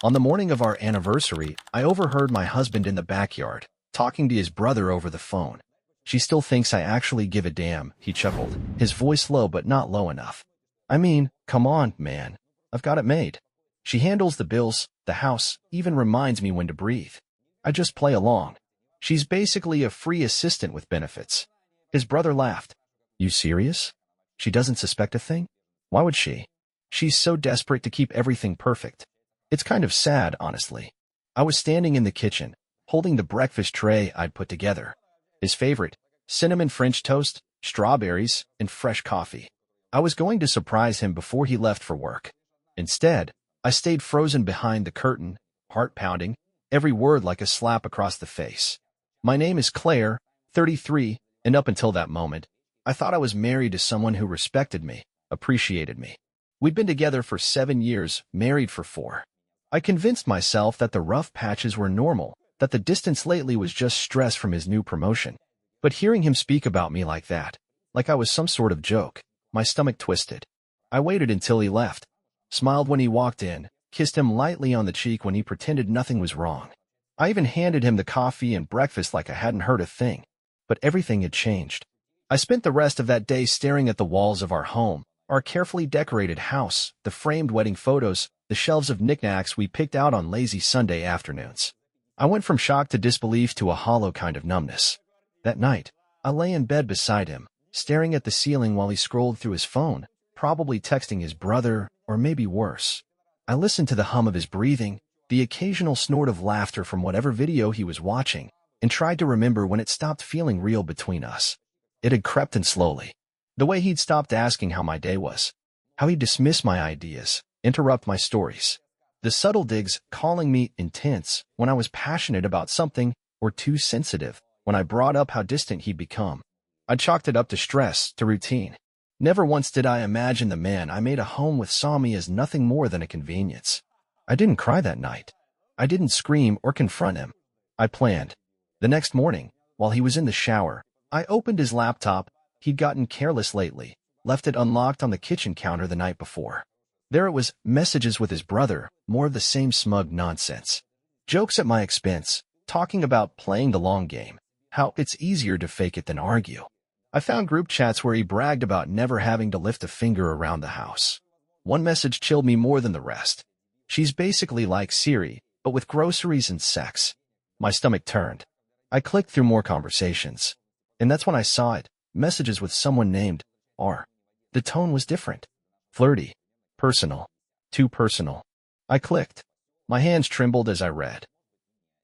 On the morning of our anniversary, I overheard my husband in the backyard, talking to his brother over the phone. She still thinks I actually give a damn, he chuckled, his voice low but not low enough. I mean, come on, man. I've got it made. She handles the bills, the house, even reminds me when to breathe. I just play along. She's basically a free assistant with benefits. His brother laughed. You serious? She doesn't suspect a thing? Why would she? She's so desperate to keep everything perfect. It's kind of sad, honestly. I was standing in the kitchen, holding the breakfast tray I'd put together. His favorite, cinnamon French toast, strawberries, and fresh coffee. I was going to surprise him before he left for work. Instead, I stayed frozen behind the curtain, heart pounding, every word like a slap across the face. My name is Claire, 33, and up until that moment, I thought I was married to someone who respected me, appreciated me. We'd been together for 7 years, married for 4. I convinced myself that the rough patches were normal, that the distance lately was just stress from his new promotion. But hearing him speak about me like that, like I was some sort of joke, my stomach twisted. I waited until he left, smiled when he walked in, kissed him lightly on the cheek when he pretended nothing was wrong. I even handed him the coffee and breakfast like I hadn't heard a thing. But everything had changed. I spent the rest of that day staring at the walls of our home, our carefully decorated house, the framed wedding photos, the shelves of knickknacks we picked out on lazy Sunday afternoons. I went from shock to disbelief to a hollow kind of numbness. That night, I lay in bed beside him, staring at the ceiling while he scrolled through his phone, probably texting his brother, or maybe worse. I listened to the hum of his breathing, the occasional snort of laughter from whatever video he was watching, and tried to remember when it stopped feeling real between us. It had crept in slowly. The way he'd stopped asking how my day was. How he'd dismiss my ideas, interrupt my stories. The subtle digs calling me intense when I was passionate about something, or too sensitive when I brought up how distant he'd become. I chalked it up to stress, to routine. Never once did I imagine the man I made a home with saw me as nothing more than a convenience. I didn't cry that night. I didn't scream or confront him. I planned. The next morning, while he was in the shower, I opened his laptop. He'd gotten careless lately, left it unlocked on the kitchen counter the night before. There it was, messages with his brother, more of the same smug nonsense. Jokes at my expense, talking about playing the long game, how it's easier to fake it than argue. I found group chats where he bragged about never having to lift a finger around the house. One message chilled me more than the rest. She's basically like Siri, but with groceries and sex. My stomach turned. I clicked through more conversations. And that's when I saw it. Messages with someone named R. The tone was different. Flirty. Personal. Too personal. I clicked. My hands trembled as I read.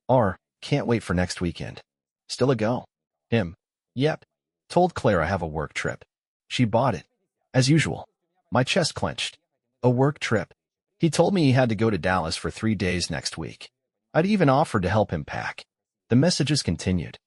R. Can't wait for next weekend. Still a go. Him. Yep. Told Claire I have a work trip. She bought it. As usual. My chest clenched. A work trip. He told me he had to go to Dallas for 3 days next week. I'd even offered to help him pack. The messages continued.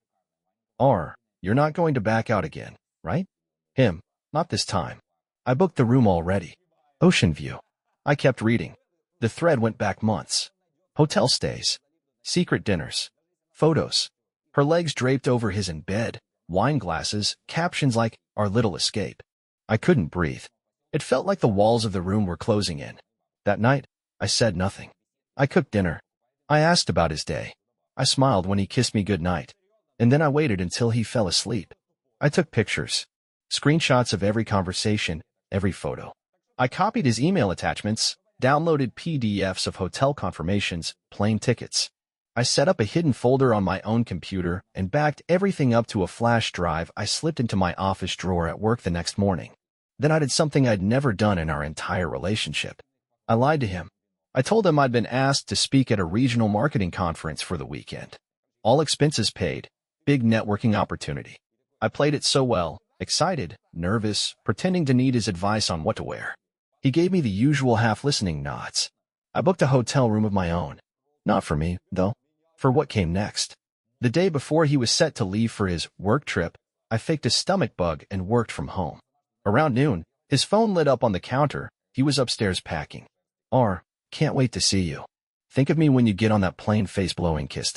R. You're not going to back out again, right? Him. Not this time. I booked the room already. Ocean view. I kept reading. The thread went back months. Hotel stays. Secret dinners. Photos. Her legs draped over his in bed. Wine glasses. Captions like, Our Little Escape. I couldn't breathe. It felt like the walls of the room were closing in. That night, I said nothing. I cooked dinner. I asked about his day. I smiled when he kissed me goodnight. And then I waited until he fell asleep. I took pictures. Screenshots of every conversation, every photo. I copied his email attachments, downloaded PDFs of hotel confirmations, plane tickets. I set up a hidden folder on my own computer and backed everything up to a flash drive I slipped into my office drawer at work the next morning. Then I did something I'd never done in our entire relationship. I lied to him. I told him I'd been asked to speak at a regional marketing conference for the weekend. All expenses paid. Big networking opportunity. I played it so well, excited, nervous, pretending to need his advice on what to wear. He gave me the usual half-listening nods. I booked a hotel room of my own. Not for me, though. For what came next. The day before he was set to leave for his work trip, I faked a stomach bug and worked from home. Around noon, his phone lit up on the counter. He was upstairs packing. R. Can't wait to see you. Think of me when you get on that plane face-blowing kiss.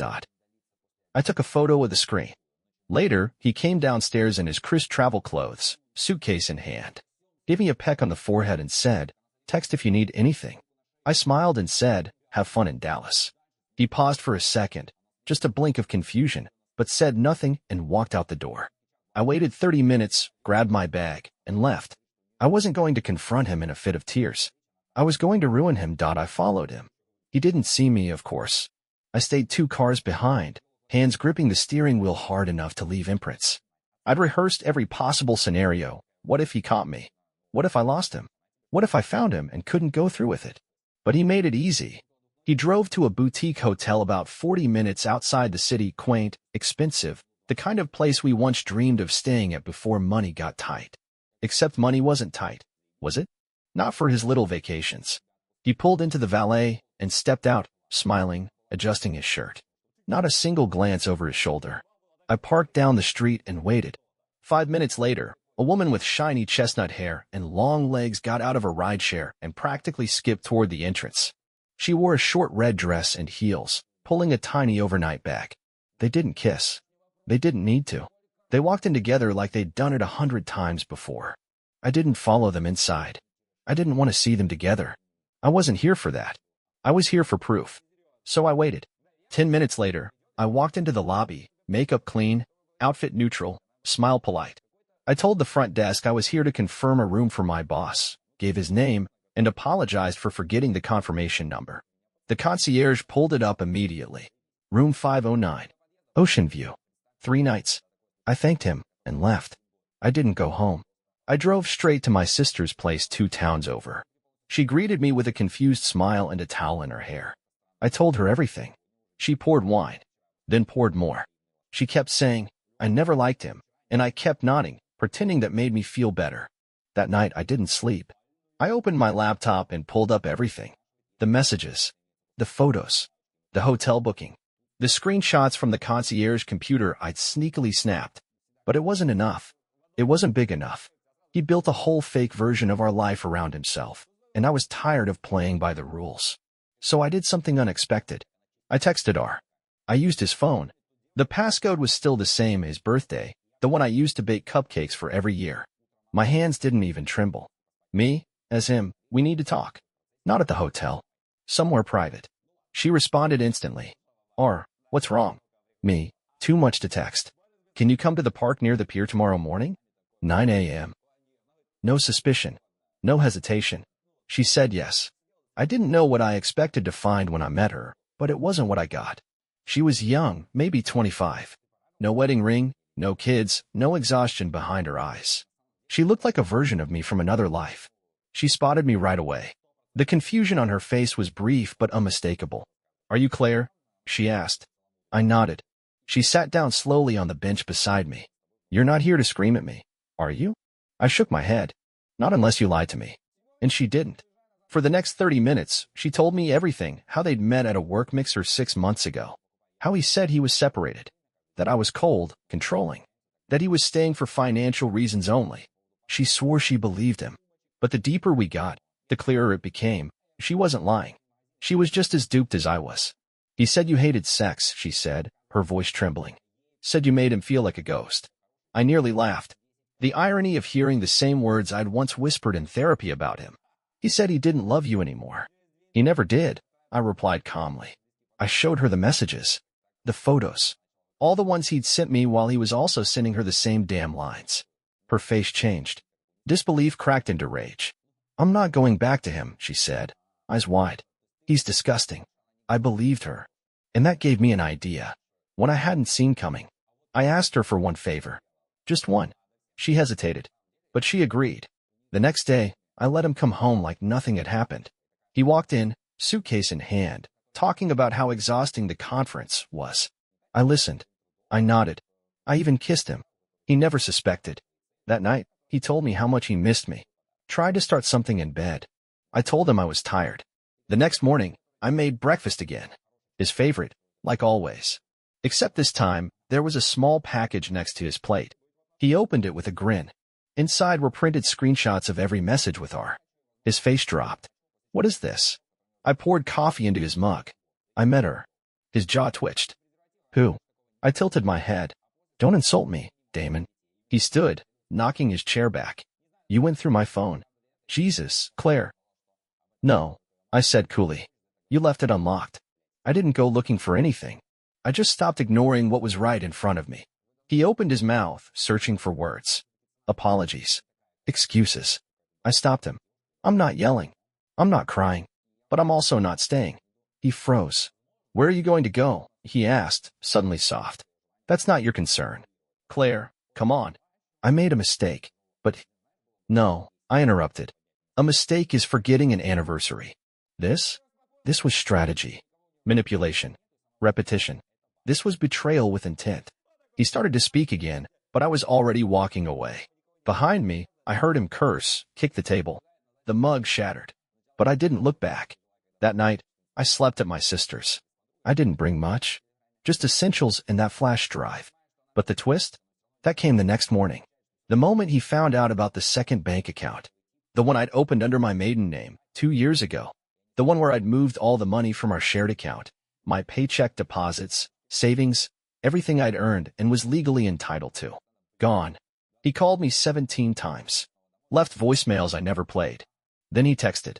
I took a photo of the screen. Later, he came downstairs in his crisp travel clothes, suitcase in hand. Gave me a peck on the forehead and said, Text if you need anything. I smiled and said, Have fun in Dallas. He paused for a second, just a blink of confusion, but said nothing and walked out the door. I waited 30 minutes, grabbed my bag, and left. I wasn't going to confront him in a fit of tears. I was going to ruin him. I followed him. He didn't see me, of course. I stayed 2 cars behind, hands gripping the steering wheel hard enough to leave imprints. I'd rehearsed every possible scenario. What if he caught me? What if I lost him? What if I found him and couldn't go through with it? But he made it easy. He drove to a boutique hotel about 40 minutes outside the city, quaint, expensive, the kind of place we once dreamed of staying at before money got tight. Except money wasn't tight, was it? Not for his little vacations. He pulled into the valet and stepped out, smiling, adjusting his shirt. Not a single glance over his shoulder. I parked down the street and waited. 5 minutes later, a woman with shiny chestnut hair and long legs got out of a rideshare and practically skipped toward the entrance. She wore a short red dress and heels, pulling a tiny overnight bag. They didn't kiss. They didn't need to. They walked in together like they'd done it 100 times before. I didn't follow them inside. I didn't want to see them together. I wasn't here for that. I was here for proof. So I waited. 10 minutes later, I walked into the lobby, makeup clean, outfit neutral, smile polite. I told the front desk I was here to confirm a room for my boss, gave his name, and apologized for forgetting the confirmation number. The concierge pulled it up immediately. Room 509. Ocean view. 3 nights. I thanked him and left. I didn't go home. I drove straight to my sister's place 2 towns over. She greeted me with a confused smile and a towel in her hair. I told her everything. She poured wine, then poured more. She kept saying, I never liked him, and I kept nodding, pretending that made me feel better. That night I didn't sleep. I opened my laptop and pulled up everything. The messages, the photos, the hotel booking, the screenshots from the concierge computer I'd sneakily snapped. But it wasn't enough. It wasn't big enough. He built a whole fake version of our life around himself, and I was tired of playing by the rules. So I did something unexpected. I texted R. I used his phone. The passcode was still the same as his birthday, the one I used to bake cupcakes for every year. My hands didn't even tremble. Me, as him, we need to talk. Not at the hotel. Somewhere private. She responded instantly. R, what's wrong? Me, too much to text. Can you come to the park near the pier tomorrow morning? 9 a.m. No suspicion. No hesitation. She said yes. I didn't know what I expected to find when I met her, but it wasn't what I got. She was young, maybe 25. No wedding ring, no kids, no exhaustion behind her eyes. She looked like a version of me from another life. She spotted me right away. The confusion on her face was brief but unmistakable. Are you Claire? She asked. I nodded. She sat down slowly on the bench beside me. You're not here to scream at me, are you? I shook my head. Not unless you lied to me. And she didn't. For the next 30 minutes, she told me everything, how they'd met at a work mixer 6 months ago, how he said he was separated, that I was cold, controlling, that he was staying for financial reasons only. She swore she believed him. But the deeper we got, the clearer it became. She wasn't lying. She was just as duped as I was. He said you hated sex, she said, her voice trembling. Said you made him feel like a ghost. I nearly laughed. The irony of hearing the same words I'd once whispered in therapy about him. He said he didn't love you anymore. He never did, I replied calmly. I showed her the messages, the photos, all the ones he'd sent me while he was also sending her the same damn lines. Her face changed. Disbelief cracked into rage. I'm not going back to him, she said, eyes wide. He's disgusting. I believed her. And that gave me an idea, one I hadn't seen coming. I asked her for one favor. Just one. She hesitated, but she agreed. The next day, I let him come home like nothing had happened. He walked in, suitcase in hand, talking about how exhausting the conference was. I listened. I nodded. I even kissed him. He never suspected. That night, he told me how much he missed me. Tried to start something in bed. I told him I was tired. The next morning, I made breakfast again. His favorite, like always. Except this time, there was a small package next to his plate. He opened it with a grin. Inside were printed screenshots of every message with R. His face dropped. What is this? I poured coffee into his mug. I met her. His jaw twitched. Who? I tilted my head. Don't insult me, Damon. He stood, knocking his chair back. You went through my phone. Jesus, Claire. No, I said coolly. You left it unlocked. I didn't go looking for anything. I just stopped ignoring what was right in front of me. He opened his mouth, searching for words. Apologies. Excuses. I stopped him. I'm not yelling. I'm not crying. But I'm also not staying. He froze. Where are you going to go? He asked, suddenly soft. That's not your concern. Claire, come on. I made a mistake. But... No, I interrupted. A mistake is forgetting an anniversary. This was strategy. Manipulation. Repetition. This was betrayal with intent. He started to speak again, but I was already walking away. Behind me, I heard him curse, kick the table. The mug shattered. But I didn't look back. That night, I slept at my sister's. I didn't bring much. Just essentials and that flash drive. But the twist? That came the next morning. The moment he found out about the second bank account. The one I'd opened under my maiden name 2 years ago. The one where I'd moved all the money from our shared account. My paycheck deposits, savings, everything I'd earned and was legally entitled to. Gone. He called me 17 times. Left voicemails I never played. Then he texted.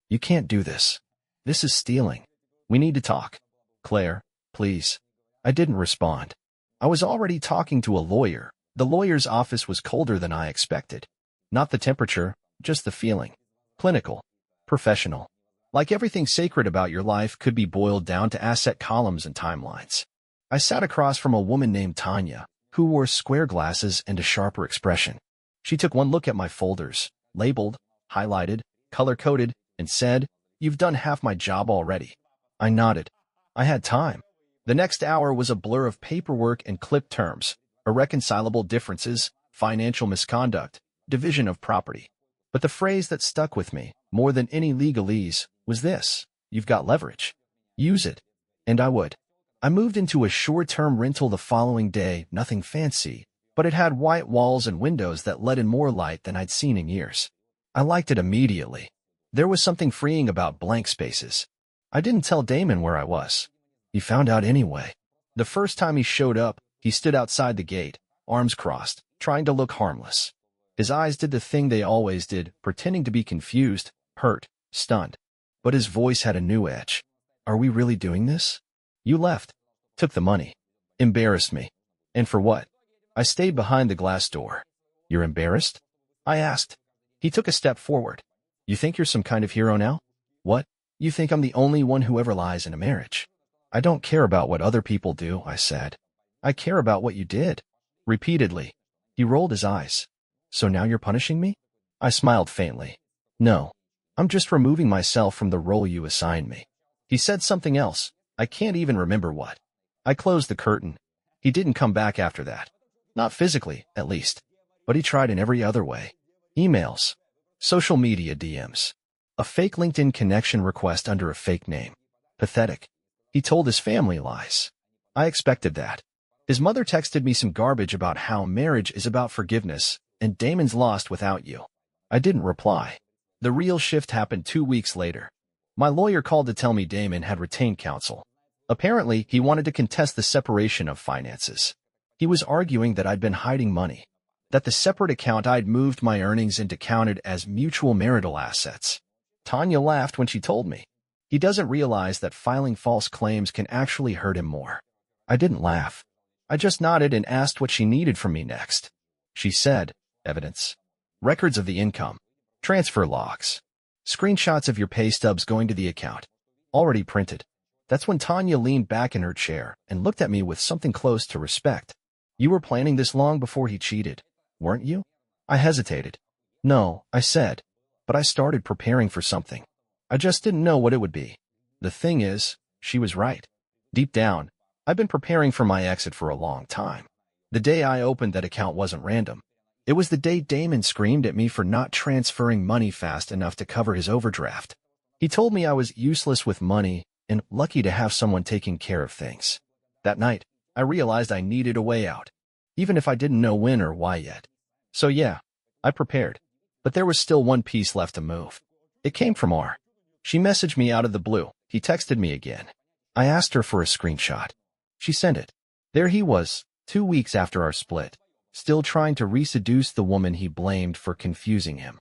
You can't do this. This is stealing. We need to talk. Claire, please. I didn't respond. I was already talking to a lawyer. The lawyer's office was colder than I expected. Not the temperature, just the feeling. Clinical. Professional. Like everything sacred about your life could be boiled down to asset columns and timelines. I sat across from a woman named Tanya, who wore square glasses and a sharper expression. She took one look at my folders, labeled, highlighted, color-coded, and said, You've done half my job already. I nodded. I had time. The next hour was a blur of paperwork and clipped terms, irreconcilable differences, financial misconduct, division of property. But the phrase that stuck with me, more than any legalese, was this: You've got leverage. Use it. And I would. I moved into a short-term rental the following day, nothing fancy, but it had white walls and windows that let in more light than I'd seen in years. I liked it immediately. There was something freeing about blank spaces. I didn't tell Damon where I was. He found out anyway. The first time he showed up, he stood outside the gate, arms crossed, trying to look harmless. His eyes did the thing they always did, pretending to be confused, hurt, stunned. But his voice had a new edge. Are we really doing this? You left. Took the money. Embarrassed me. And for what? I stayed behind the glass door. You're embarrassed? I asked. He took a step forward. You think you're some kind of hero now? What? You think I'm the only one who ever lies in a marriage? I don't care about what other people do, I said. I care about what you did. Repeatedly. He rolled his eyes. So now you're punishing me? I smiled faintly. No. I'm just removing myself from the role you assigned me. He said something else. I can't even remember what. I closed the curtain. He didn't come back after that. Not physically, at least. But he tried in every other way. Emails. Social media DMs. A fake LinkedIn connection request under a fake name. Pathetic. He told his family lies. I expected that. His mother texted me some garbage about how marriage is about forgiveness, and Damon's lost without you. I didn't reply. The real shift happened 2 weeks later. My lawyer called to tell me Damon had retained counsel. Apparently, he wanted to contest the separation of finances. He was arguing that I'd been hiding money, that the separate account I'd moved my earnings into counted as mutual marital assets. Tanya laughed when she told me. He doesn't realize that filing false claims can actually hurt him more. I didn't laugh. I just nodded and asked what she needed from me next. She said, evidence. Records of the income. Transfer logs. Screenshots of your pay stubs going to the account. Already printed. That's when Tanya leaned back in her chair and looked at me with something close to respect. You were planning this long before he cheated, weren't you? I hesitated. No, I said. But I started preparing for something. I just didn't know what it would be. The thing is, she was right. Deep down, I've been preparing for my exit for a long time. The day I opened that account wasn't random. It was the day Damon screamed at me for not transferring money fast enough to cover his overdraft. He told me I was useless with money and lucky to have someone taking care of things. That night, I realized I needed a way out, even if I didn't know when or why yet. So yeah, I prepared. But there was still one piece left to move. It came from R. She messaged me out of the blue. He texted me again. I asked her for a screenshot. She sent it. There he was, 2 weeks after our split, still trying to reseduce the woman he blamed for confusing him.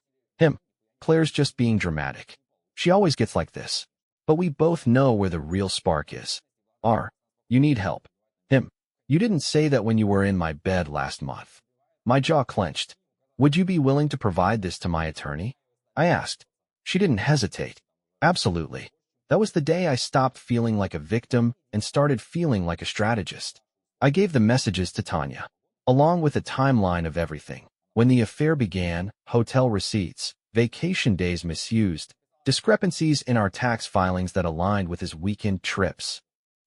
Claire's just being dramatic. She always gets like this. But we both know where the real spark is. R. You need help. Him. You didn't say that when you were in my bed last month. My jaw clenched. Would you be willing to provide this to my attorney? I asked. She didn't hesitate. Absolutely. That was the day I stopped feeling like a victim and started feeling like a strategist. I gave the messages to Tanya, along with a timeline of everything. When the affair began, hotel receipts, vacation days misused, discrepancies in our tax filings that aligned with his weekend trips.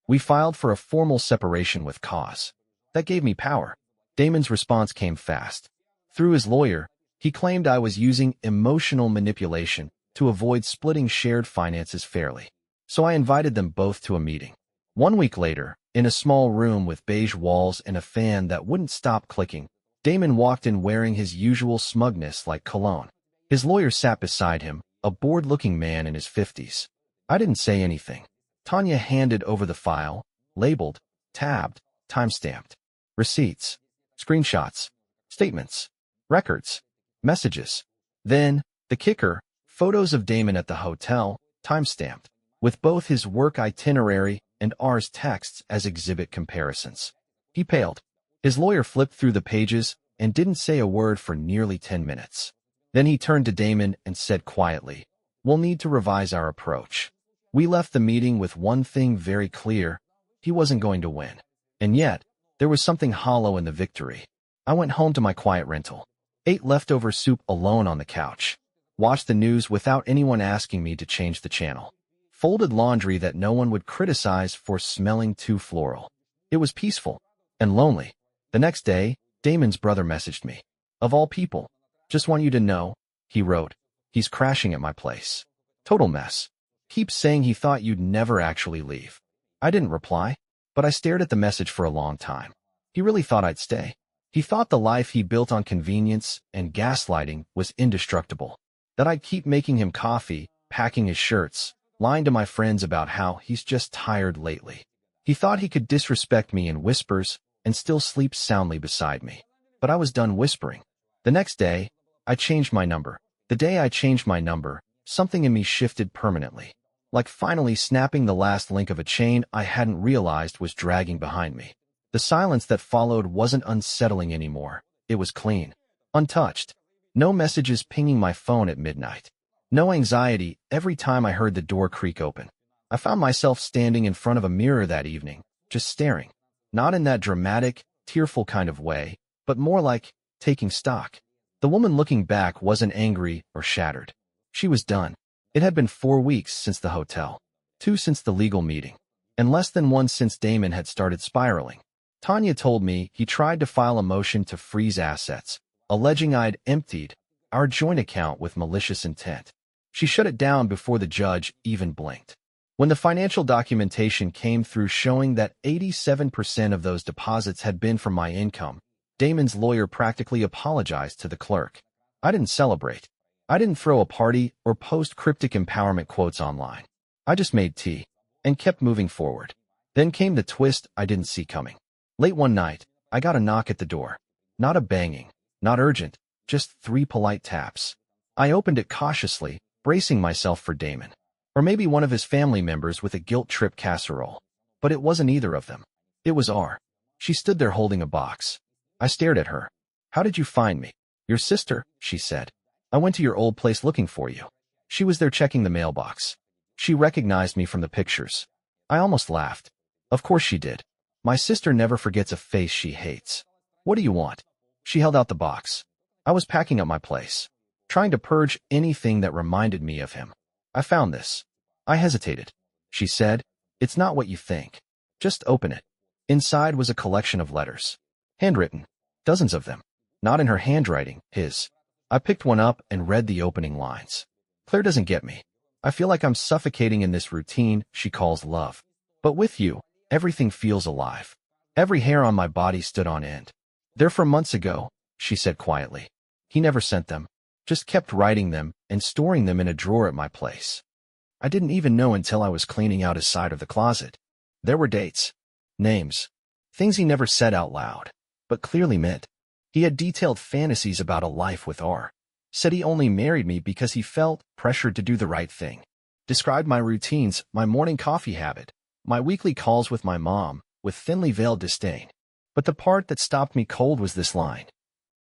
We filed for a formal separation with cause. That gave me power. Damon's response came fast. Through his lawyer, he claimed I was using emotional manipulation to avoid splitting shared finances fairly. So I invited them both to a meeting. 1 week later, in a small room with beige walls and a fan that wouldn't stop clicking, Damon walked in wearing his usual smugness like cologne. His lawyer sat beside him, a bored-looking man in his 50s. I didn't say anything. Tanya handed over the file, labeled, tabbed, timestamped. Receipts, screenshots, statements, records, messages. Then, the kicker, photos of Damon at the hotel, timestamped, with both his work itinerary and R's texts as exhibit comparisons. He paled. His lawyer flipped through the pages and didn't say a word for nearly 10 minutes. Then he turned to Damon and said quietly, "We'll need to revise our approach." We left the meeting with one thing very clear: he wasn't going to win. And yet, there was something hollow in the victory. I went home to my quiet rental, ate leftover soup alone on the couch, watched the news without anyone asking me to change the channel, folded laundry that no one would criticize for smelling too floral. It was peaceful and lonely. The next day, Damon's brother messaged me. "Of all people, just want you to know," he wrote, "he's crashing at my place. Total mess. Keeps saying he thought you'd never actually leave." I didn't reply, but I stared at the message for a long time. He really thought I'd stay. He thought the life he built on convenience and gaslighting was indestructible. That I'd keep making him coffee, packing his shirts, lying to my friends about how he's just tired lately. He thought he could disrespect me in whispers and still sleep soundly beside me. But I was done whispering. The next day, I changed my number. The day I changed my number, something in me shifted permanently. Like finally snapping the last link of a chain I hadn't realized was dragging behind me. The silence that followed wasn't unsettling anymore. It was clean. Untouched. No messages pinging my phone at midnight. No anxiety every time I heard the door creak open. I found myself standing in front of a mirror that evening, just staring. Not in that dramatic, tearful kind of way, but more like taking stock. The woman looking back wasn't angry or shattered. She was done. It had been 4 weeks since the hotel, 2 since the legal meeting, and less than 1 since Damon had started spiraling. Tanya told me he tried to file a motion to freeze assets, alleging I'd emptied our joint account with malicious intent. She shut it down before the judge even blinked. When the financial documentation came through showing that 87% of those deposits had been from my income, Damon's lawyer practically apologized to the clerk. I didn't celebrate. I didn't throw a party or post cryptic empowerment quotes online. I just made tea and kept moving forward. Then came the twist I didn't see coming. Late one night, I got a knock at the door. Not a banging, not urgent, just 3 polite taps. I opened it cautiously, bracing myself for Damon. Or maybe one of his family members with a guilt trip casserole. But it wasn't either of them. It was R. She stood there holding a box. I stared at her. "How did you find me?" "Your sister," she said. "I went to your old place looking for you. She was there checking the mailbox. She recognized me from the pictures." I almost laughed. Of course she did. My sister never forgets a face she hates. "What do you want?" She held out the box. I was packing up my place, trying to purge anything that reminded me of him. "I found this." I hesitated. She said, "It's not what you think. Just open it." Inside was a collection of letters. Handwritten. Dozens of them. Not in her handwriting, his. I picked one up and read the opening lines. "Claire doesn't get me. I feel like I'm suffocating in this routine she calls love. But with you, everything feels alive." Every hair on my body stood on end. "They're from months ago," she said quietly. "He never sent them. Just kept writing them and storing them in a drawer at my place." I didn't even know until I was cleaning out his side of the closet. There were dates, names, things he never said out loud, but clearly meant. He had detailed fantasies about a life with R. Said he only married me because he felt pressured to do the right thing. Described my routines, my morning coffee habit, my weekly calls with my mom, with thinly veiled disdain. But the part that stopped me cold was this line.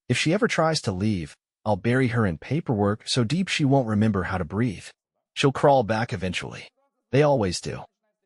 If she ever tries to leave, I'll bury her in paperwork so deep she won't remember how to breathe. She'll crawl back eventually. They always do.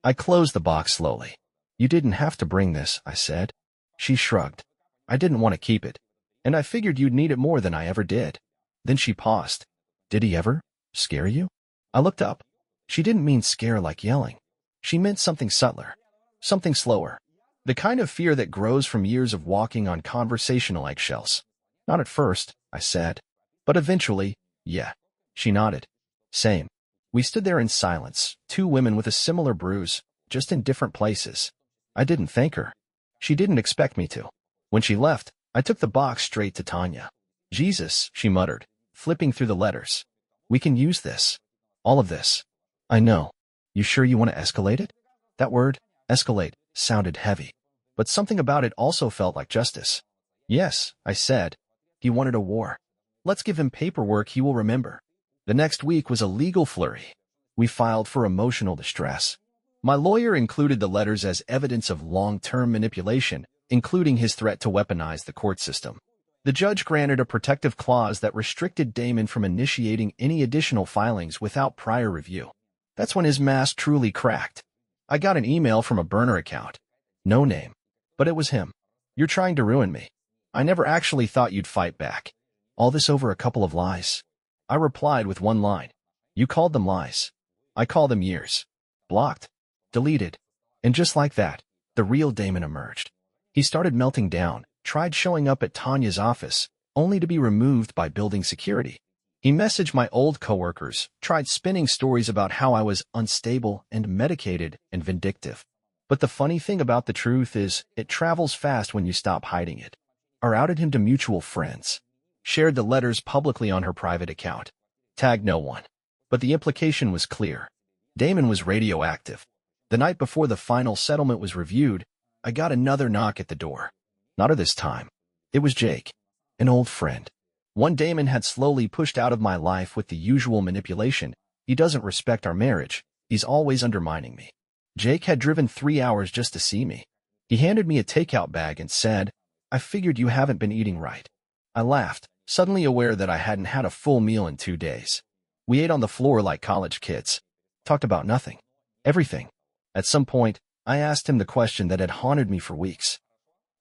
I closed the box slowly. You didn't have to bring this, I said. She shrugged. I didn't want to keep it, and I figured you'd need it more than I ever did. Then she paused. Did he ever scare you? I looked up. She didn't mean scare like yelling. She meant something subtler, something slower. The kind of fear that grows from years of walking on conversational eggshells. Not at first, I said. But eventually, yeah. She nodded. Same. We stood there in silence, two women with a similar bruise, just in different places. I didn't thank her. She didn't expect me to. When she left, I took the box straight to Tanya. Jesus, she muttered, flipping through the letters. We can use this. All of this. I know. You sure you want to escalate it? That word, escalate, sounded heavy. But something about it also felt like justice. Yes, I said. He wanted a war. Let's give him paperwork he will remember. The next week was a legal flurry. We filed for emotional distress. My lawyer included the letters as evidence of long-term manipulation, including his threat to weaponize the court system. The judge granted a protective clause that restricted Damon from initiating any additional filings without prior review. That's when his mask truly cracked. I got an email from a burner account. No name. But it was him. You're trying to ruin me. I never actually thought you'd fight back. All this over a couple of lies. I replied with one line. You called them lies. I call them years. Blocked. Deleted. And just like that, the real Damon emerged. He started melting down, tried showing up at Tanya's office, only to be removed by building security. He messaged my old coworkers, tried spinning stories about how I was unstable and medicated and vindictive. But the funny thing about the truth is, it travels fast when you stop hiding it. I outed him to mutual friends. Shared the letters publicly on her private account. Tagged no one. But the implication was clear. Damon was radioactive. The night before the final settlement was reviewed, I got another knock at the door. Not at this time. It was Jake, an old friend. One Damon had slowly pushed out of my life with the usual manipulation. He doesn't respect our marriage. He's always undermining me. Jake had driven 3 hours just to see me. He handed me a takeout bag and said, I figured you haven't been eating right. I laughed, suddenly aware that I hadn't had a full meal in 2 days. We ate on the floor like college kids. Talked about nothing. Everything. At some point, I asked him the question that had haunted me for weeks.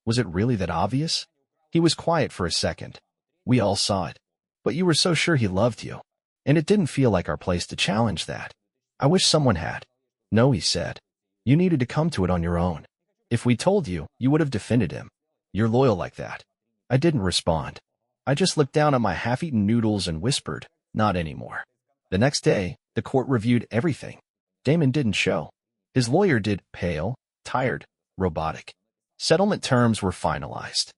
Was it really that obvious? He was quiet for a second. We all saw it. But you were so sure he loved you. And it didn't feel like our place to challenge that. I wish someone had. No, he said. You needed to come to it on your own. If we told you, you would have defended him. You're loyal like that. I didn't respond. I just looked down at my half-eaten noodles and whispered, not anymore. The next day, the court reviewed everything. Damon didn't show. His lawyer did, pale, tired, robotic. Settlement terms were finalized.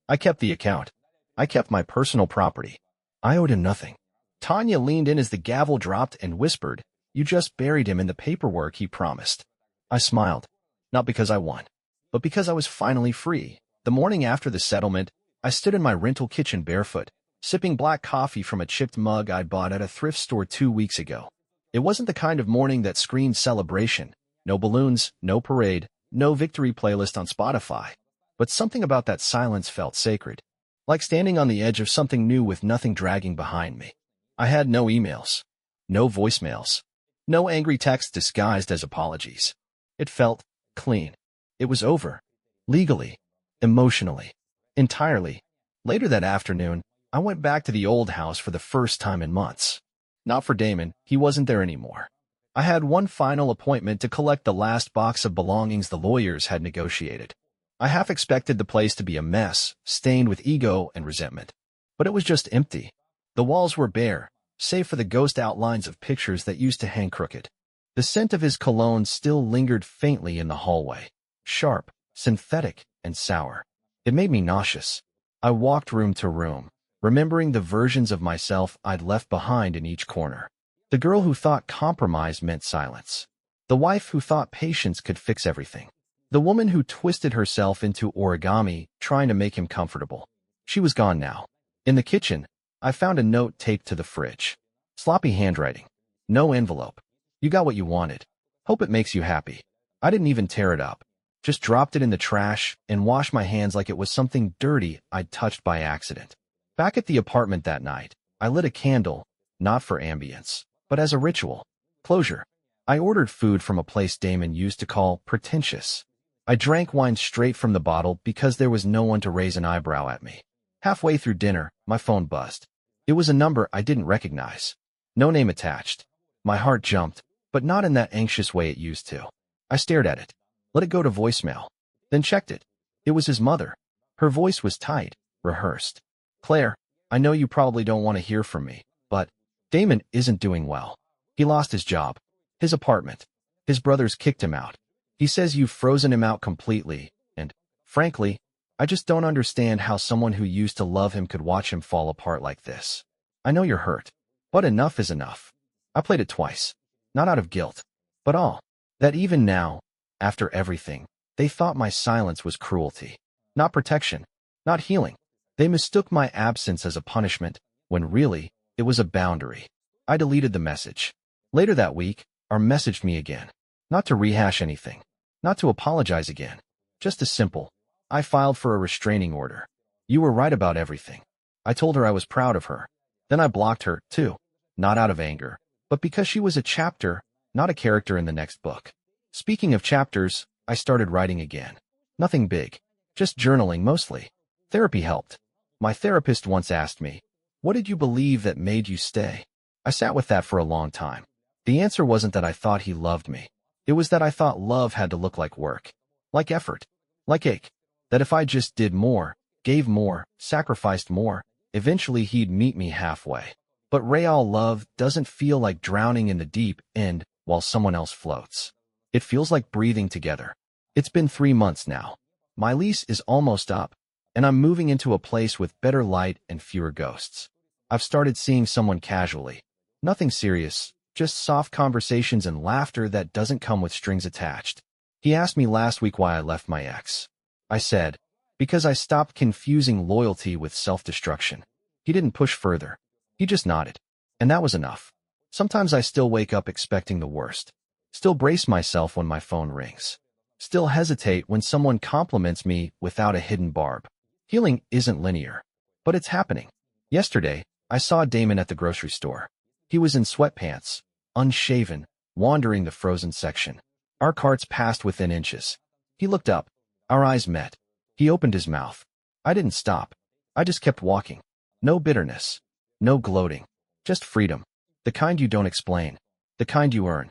I kept the account. I kept my personal property. I owed him nothing. Tanya leaned in as the gavel dropped and whispered, You just buried him in the paperwork he promised. I smiled. Not because I won, but because I was finally free. The morning after the settlement, I stood in my rental kitchen barefoot, sipping black coffee from a chipped mug I'd bought at a thrift store 2 weeks ago. It wasn't the kind of morning that screamed celebration. No balloons, no parade, no victory playlist on Spotify. But something about that silence felt sacred. Like standing on the edge of something new with nothing dragging behind me. I had no emails. No voicemails. No angry texts disguised as apologies. It felt clean. It was over. Legally. Emotionally. Entirely. Later that afternoon, I went back to the old house for the first time in months. Not for Damon, he wasn't there anymore. I had one final appointment to collect the last box of belongings the lawyers had negotiated. I half expected the place to be a mess, stained with ego and resentment. But it was just empty. The walls were bare, save for the ghost outlines of pictures that used to hang crooked. The scent of his cologne still lingered faintly in the hallway. Sharp, synthetic, and sour. It made me nauseous. I walked room to room, remembering the versions of myself I'd left behind in each corner. The girl who thought compromise meant silence. The wife who thought patience could fix everything. The woman who twisted herself into origami, trying to make him comfortable. She was gone now. In the kitchen, I found a note taped to the fridge. Sloppy handwriting. No envelope. You got what you wanted. Hope it makes you happy. I didn't even tear it up. Just dropped it in the trash and washed my hands like it was something dirty I'd touched by accident. Back at the apartment that night, I lit a candle, not for ambience, but as a ritual. Closure. I ordered food from a place Damon used to call pretentious. I drank wine straight from the bottle because there was no one to raise an eyebrow at me. Halfway through dinner, my phone buzzed. It was a number I didn't recognize. No name attached. My heart jumped, but not in that anxious way it used to. I stared at it, let it go to voicemail, then checked it. It was his mother. Her voice was tight, rehearsed. Claire, I know you probably don't want to hear from me, but Damon isn't doing well. He lost his job, his apartment. His brothers kicked him out. He says you've frozen him out completely, and, frankly, I just don't understand how someone who used to love him could watch him fall apart like this. I know you're hurt, but enough is enough. I played it twice, not out of guilt, but all that even now, after everything, they thought my silence was cruelty, not protection, not healing. They mistook my absence as a punishment, when really, it was a boundary. I deleted the message. Later that week, R messaged me again. Not to rehash anything, not to apologize again, just a simple, I filed for a restraining order. You were right about everything. I told her I was proud of her. Then I blocked her, too. Not out of anger, but because she was a chapter, not a character in the next book. Speaking of chapters, I started writing again. Nothing big, just journaling mostly. Therapy helped. My therapist once asked me, "What did you believe that made you stay?" I sat with that for a long time. The answer wasn't that I thought he loved me. It was that I thought love had to look like work, like effort, like ache. That if I just did more, gave more, sacrificed more, eventually he'd meet me halfway. But real love doesn't feel like drowning in the deep end while someone else floats. It feels like breathing together. It's been 3 months now. My lease is almost up, and I'm moving into a place with better light and fewer ghosts. I've started seeing someone casually. Nothing serious, just soft conversations and laughter that doesn't come with strings attached. He asked me last week why I left my ex. I said, because I stopped confusing loyalty with self-destruction. He didn't push further. He just nodded. And that was enough. Sometimes I still wake up expecting the worst. Still brace myself when my phone rings. Still hesitate when someone compliments me without a hidden barb. Healing isn't linear, but it's happening. Yesterday, I saw Damon at the grocery store. He was in sweatpants, unshaven, wandering the frozen section. Our carts passed within inches. He looked up. Our eyes met. He opened his mouth. I didn't stop. I just kept walking. No bitterness. No gloating. Just freedom. The kind you don't explain. The kind you earn.